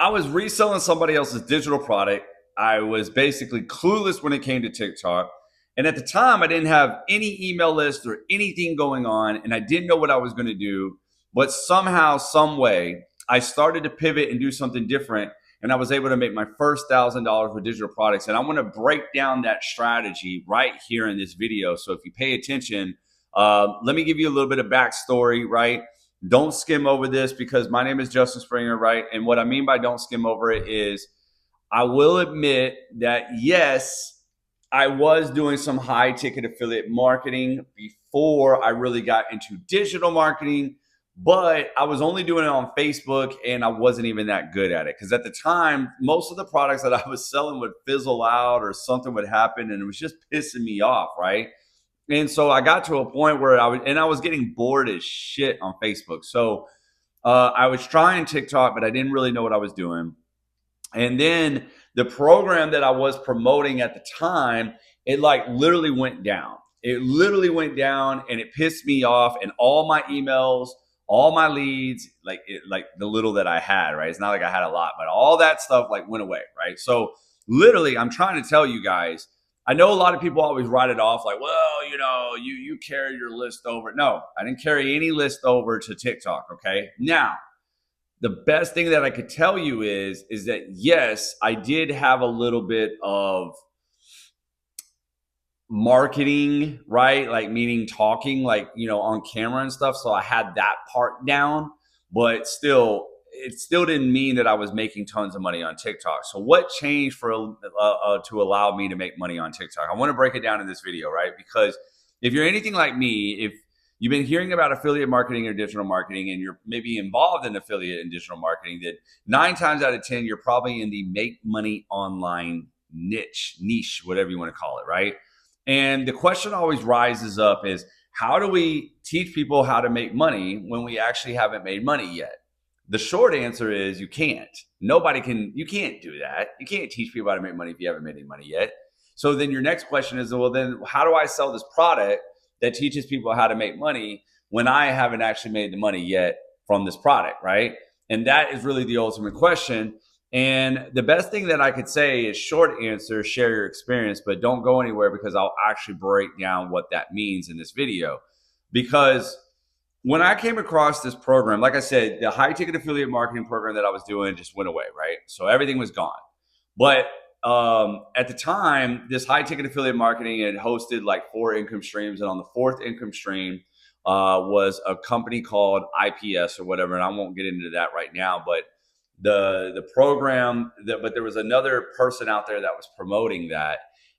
I was reselling somebody else's digital product. I was basically clueless when it came to TikTok. And at the time, I didn't have any email list or anything going on, and I didn't know what I was going to do. But somehow, some way, I started to pivot and do something different, and I was able to make my first $1,000 with digital products. And I want to break down that strategy right here in this video. So if you pay attention, let me give you a little bit of backstory, right? Don't skim over this because my name is Justin Springer, right? And what I mean by don't skim over it is I will admit that yes, I was doing some high ticket affiliate marketing before I really got into digital marketing, but I was only doing it on Facebook and I wasn't even that good at it. Because at the time, most of the products that I was selling would fizzle out or something would happen and it was just pissing me off, right? And so I got to a point where I was getting bored as shit on Facebook. So I was trying TikTok, but I didn't really know what I was doing. And then the program that I was promoting at the time, it like literally went down. It literally went down and it pissed me off. And all my emails, all my leads, like the little that I had, right? It's not like I had a lot, but all that stuff like went away, right? So literally, I'm trying to tell you guys, I know a lot of people always write it off like, well, you carry your list over. No, I didn't carry any list over to TikTok. Okay. Now, the best thing that I could tell you is that yes, I did have a little bit of marketing, right? Like meaning talking, like, on camera and stuff. So I had that part down, but still, it still didn't mean that I was making tons of money on TikTok. So what changed to allow me to make money on TikTok? I want to break it down in this video, right? Because if you're anything like me, if you've been hearing about affiliate marketing or digital marketing, and you're maybe involved in affiliate and digital marketing, that 9 times out of 10, you're probably in the make money online niche, whatever you want to call it, right? And the question always rises up is, how do we teach people how to make money when we actually haven't made money yet? The short answer is you can't. You can't do that. You can't teach people how to make money if you haven't made any money yet. So then your next question is, well, then how do I sell this product that teaches people how to make money when I haven't actually made the money yet from this product, right? And that is really the ultimate question. And the best thing that I could say is short answer, share your experience, but don't go anywhere because I'll actually break down what that means in this video. Because when I came across this program, like I said, the high ticket affiliate marketing program that I was doing just went away, right? So everything was gone. But at the time, this high ticket affiliate marketing had hosted like 4 income streams. And on the 4th income stream was a company called IPS or whatever. And I won't get into that right now, but the program but there was another person out there that was promoting that.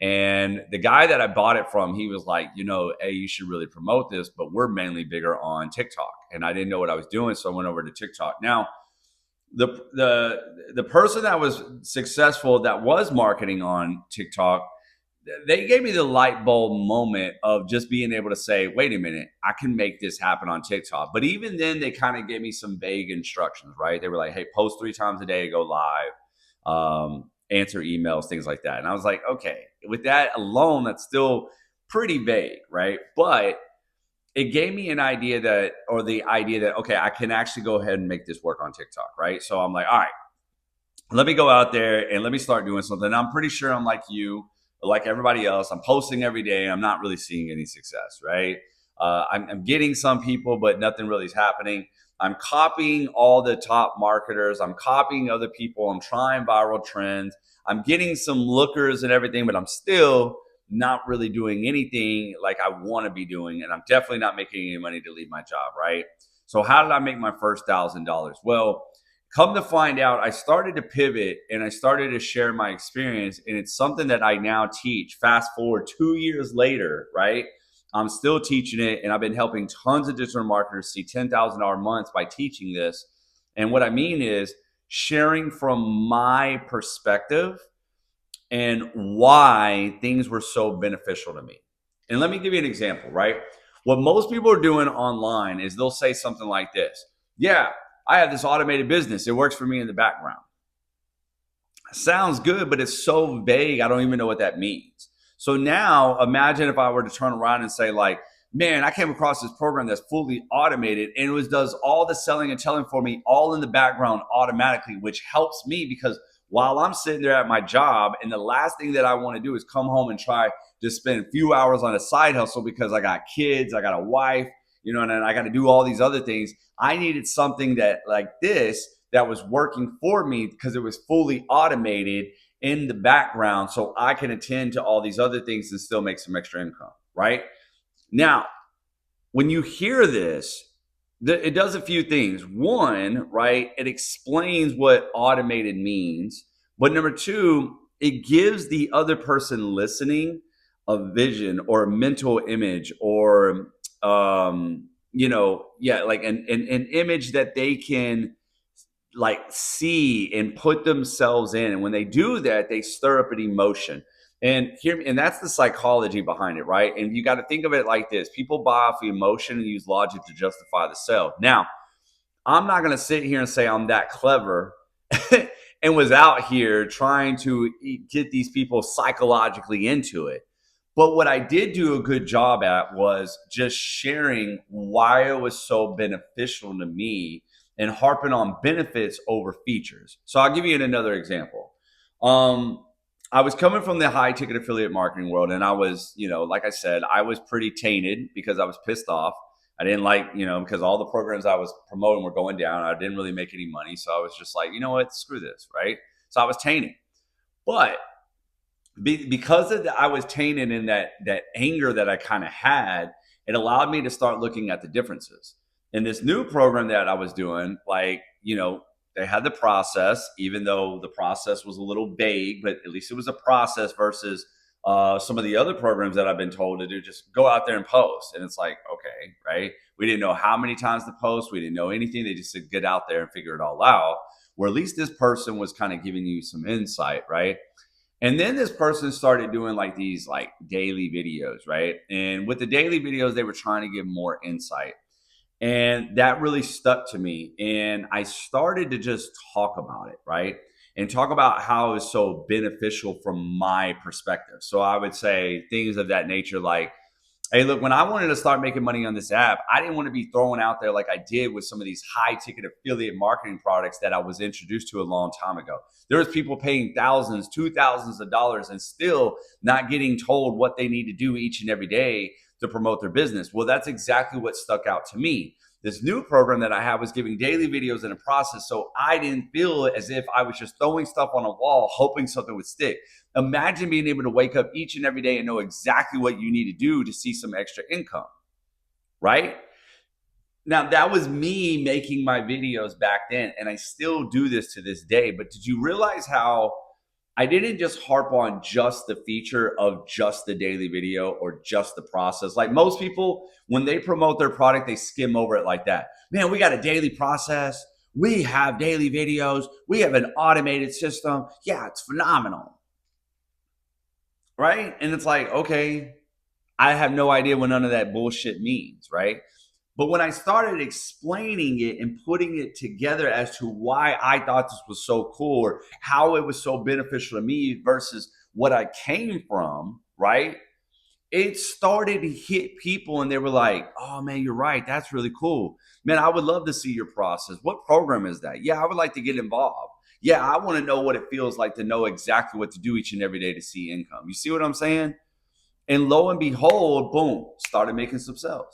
And the guy that I bought it from, he was like, hey, you should really promote this, but we're mainly bigger on TikTok. And I didn't know what I was doing. So I went over to TikTok. Now, the person that was successful that was marketing on TikTok, they gave me the light bulb moment of just being able to say, wait a minute, I can make this happen on TikTok. But even then, they kind of gave me some vague instructions, right? They were like, hey, post 3 times a day, go live, answer emails, things like that. And I was like, okay, with that alone, that's still pretty vague, right? But it gave me the idea that, okay, I can actually go ahead and make this work on TikTok, right? So I'm like, all right, let me go out there and let me start doing something. I'm pretty sure I'm like you, like everybody else. I'm posting every day. I'm not really seeing any success, right? I'm getting some people, but nothing really is happening. I'm copying all the top marketers. I'm copying other people. I'm trying viral trends. I'm getting some lookers and everything, but I'm still not really doing anything like I want to be doing. And I'm definitely not making any money to leave my job, right? So how did I make my first $1,000? Well, come to find out, I started to pivot and I started to share my experience. And it's something that I now teach. Fast forward 2 years later, right? I'm still teaching it. And I've been helping tons of digital marketers see $10,000 months by teaching this. And what I mean is sharing from my perspective and why things were so beneficial to me. And let me give you an example, right? What most people are doing online is they'll say something like this. Yeah, I have this automated business. It works for me in the background. Sounds good, but it's so vague. I don't even know what that means. So now imagine if I were to turn around and say like, man, I came across this program that's fully automated and does all the selling and telling for me all in the background automatically, which helps me because while I'm sitting there at my job and the last thing that I want to do is come home and try to spend a few hours on a side hustle because I got kids, I got a wife, and then I got to do all these other things. I needed something that like this that was working for me because it was fully automated in the background so I can attend to all these other things and still make some extra income, right? Now, when you hear this, it does a few things. One, right, it explains what automated means. But number two, it gives the other person listening a vision or a mental image or, like an image that they can like see and put themselves in. And when they do that, they stir up an emotion. And that's the psychology behind it, right? And you got to think of it like this: people buy off emotion and use logic to justify the sell. Now, I'm not going to sit here and say I'm that clever and was out here trying to get these people psychologically into it. But what I did do a good job at was just sharing why it was so beneficial to me and harping on benefits over features. So I'll give you another example. I was coming from the high ticket affiliate marketing world, and I was, like I said, I was pretty tainted because I was pissed off. I didn't like, because all the programs I was promoting were going down. I didn't really make any money. So I was just like, you know what, screw this, right? So I was tainted. But because of I was tainted in that anger that I kind of had, it allowed me to start looking at the differences. In this new program that I was doing, like, they had the process, even though the process was a little vague, but at least it was a process versus some of the other programs that I've been told to do, just go out there and post. And it's like, okay, right? We didn't know how many times to post. We didn't know anything. They just said, get out there and figure it all out. Where at least this person was kind of giving you some insight, right? And then this person started doing like these like daily videos, right? And with the daily videos, they were trying to give more insight. And that really stuck to me. And I started to just talk about it, right? And talk about how it's so beneficial from my perspective. So I would say things of that nature like, hey, look, when I wanted to start making money on this app, I didn't want to be throwing out there like I did with some of these high ticket affiliate marketing products that I was introduced to a long time ago. There was people paying thousands, $2,000s of dollars and still not getting told what they need to do each and every day to promote their business. Well, that's exactly what stuck out to me. This new program that I have was giving daily videos in a process, so I didn't feel as if I was just throwing stuff on a wall, hoping something would stick. Imagine being able to wake up each and every day and know exactly what you need to do to see some extra income, right? Now, that was me making my videos back then, and I still do this to this day. But did you realize how I didn't just harp on just the feature of just the daily video or just the process? Like most people, when they promote their product, they skim over it like that. Man, we got a daily process. We have daily videos. We have an automated system. Yeah, it's phenomenal. Right? And it's like, okay, I have no idea what none of that bullshit means, right? But when I started explaining it and putting it together as to why I thought this was so cool or how it was so beneficial to me versus what I came from, right? It started to hit people and they were like, oh man, you're right. That's really cool. Man, I would love to see your process. What program is that? Yeah, I would like to get involved. Yeah, I want to know what it feels like to know exactly what to do each and every day to see income. You see what I'm saying? And lo and behold, boom, started making some sales.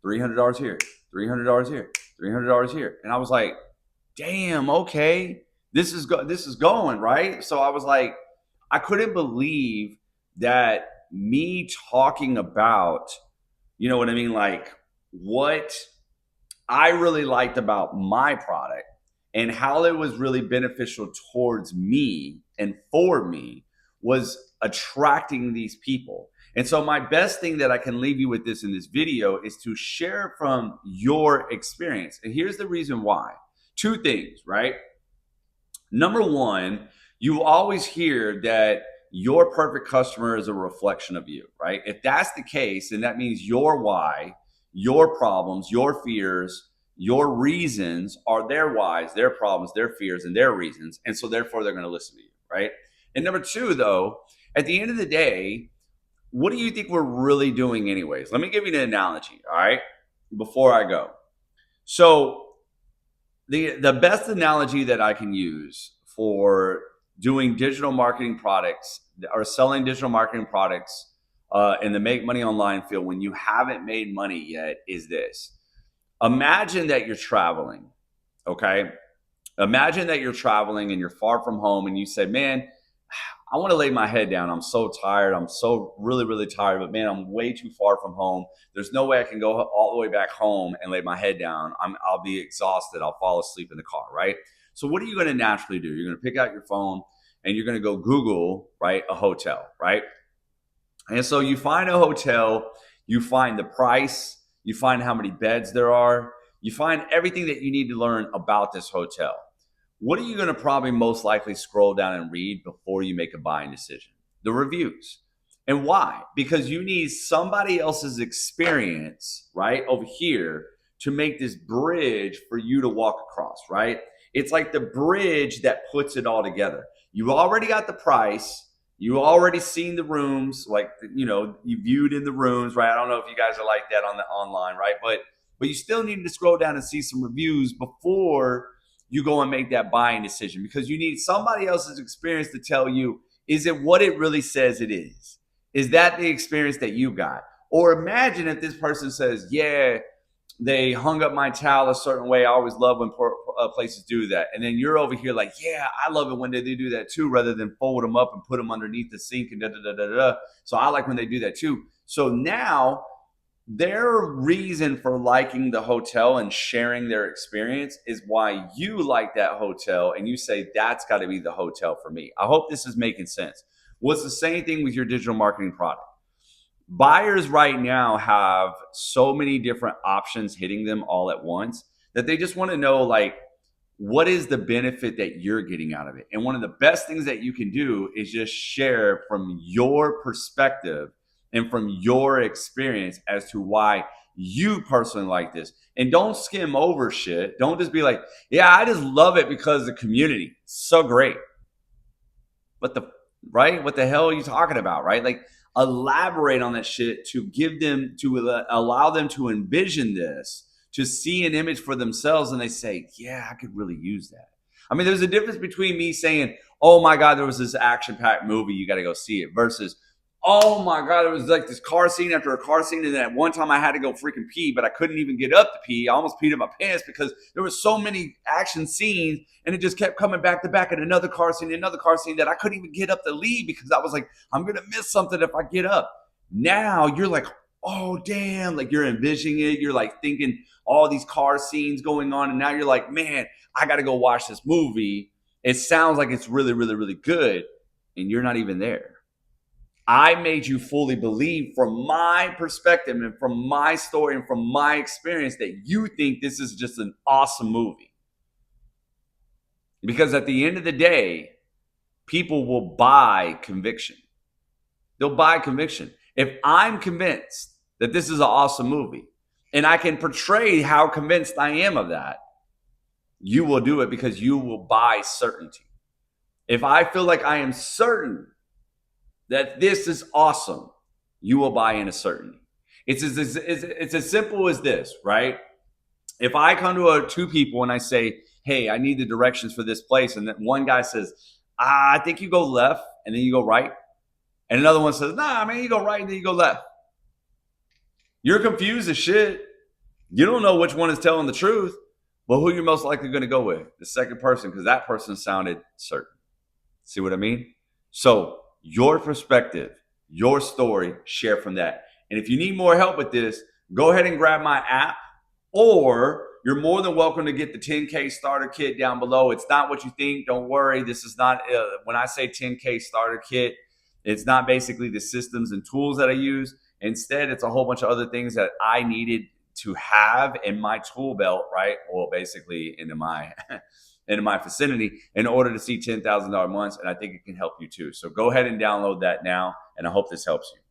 $300 here, $300 here, $300 here. And I was like, damn, okay, this is going, right? So I was like, I couldn't believe that me talking about, you know what I mean? Like what I really liked about my product and how it was really beneficial towards me and for me was attracting these people. And so my best thing that I can leave you with this in this video is to share from your experience. And here's the reason why. Two things, right? Number one, you always hear that your perfect customer is a reflection of you, right? If that's the case, then that means your why, your problems, your fears, your reasons are their whys, their problems, their fears, and their reasons. And so therefore they're going to listen to you, right? And number two, though, at the end of the day, what do you think we're really doing anyways? Let me give you an analogy, all right? Before I go. So the best analogy that I can use for doing digital marketing products or selling digital marketing products in the make money online field when you haven't made money yet is this. Imagine that you're traveling, okay? Imagine that you're traveling and you're far from home and you say, man, I want to lay my head down. I'm so tired. I'm so really, really tired, but man, I'm way too far from home. There's no way I can go all the way back home and lay my head down. I'll be exhausted. I'll fall asleep in the car, right? So what are you going to naturally do? You're going to pick out your phone and you're going to go Google, right, a hotel, right? And so you find a hotel, you find the price, you find how many beds there are, you find everything that you need to learn about this hotel. What are you going to probably most likely scroll down and read before you make a buying decision? The reviews. And why? Because you need somebody else's experience, right, over here to make this bridge for you to walk across, right? It's like the bridge that puts it all together. You already got the price. You already seen the rooms, like, you know, you viewed in the rooms, right? I don't know if you guys are like that on the online, right? But you still need to scroll down and see some reviews before you go and make that buying decision, because you need somebody else's experience to tell you, is it what it really says it is? Is that the experience that you got? Or imagine if this person says, yeah, they hung up my towel a certain way. I always love when places do that. And then you're over here like, yeah, I love it when they do that too, rather than fold them up and put them underneath the sink and da da da da da. So I like when they do that too. So now their reason for liking the hotel and sharing their experience is why you like that hotel, and you say that's got to be the hotel for me. I hope this is making sense. Well, it's the same thing with your digital marketing product. Buyers right now have so many different options hitting them all at once that they just want to know, like, what is the benefit that you're getting out of it? And one of the best things that you can do is just share from your perspective and from your experience as to why you personally like this. And don't skim over shit. Don't just be like, yeah, I just love it because the community is so great. What the right? What the hell are you talking about, right? Like, elaborate on that shit to give them, to allow them to envision this, to see an image for themselves, and they say, yeah, I could really use that. I mean, there's a difference between me saying, oh my God, there was this action-packed movie, you got to go see it, versus, oh my God, it was like this car scene after a car scene. And then at one time I had to go freaking pee, but I couldn't even get up to pee. I almost peed in my pants because there were so many action scenes and it just kept coming back to back, and another car scene, that I couldn't even get up to leave because I was like, I'm going to miss something if I get up. Now you're like, oh, damn. Like, you're envisioning it. You're like thinking all these car scenes going on. And now you're like, man, I got to go watch this movie. It sounds like it's really, really, really good. And you're not even there. I made you fully believe from my perspective and from my story and from my experience that you think this is just an awesome movie. Because at the end of the day, people will buy conviction. They'll buy conviction. If I'm convinced that this is an awesome movie and I can portray how convinced I am of that, you will do it because you will buy certainty. If I feel like I am certain that this is awesome, you will buy in a certainty. It's as simple as this, right? If I come to two people and I say, hey, I need the directions for this place, and then one guy says, I think you go left and then you go right, and another one says, nah, man, you go right and then you go left. You're confused as shit. You don't know which one is telling the truth. Well, who you're most likely going to go with? The second person, because that person sounded certain. See what I mean? So your perspective, your story, share from that. And if you need more help with this, go ahead and grab my app, or you're more than welcome to get the 10K starter kit down below. It's not what you think. Don't worry. This is not, when I say 10K starter kit, it's not basically the systems and tools that I use. Instead, it's a whole bunch of other things that I needed to have in my tool belt, right? Well, basically into my vicinity in order to see $10,000 months. And I think it can help you too. So go ahead and download that now. And I hope this helps you.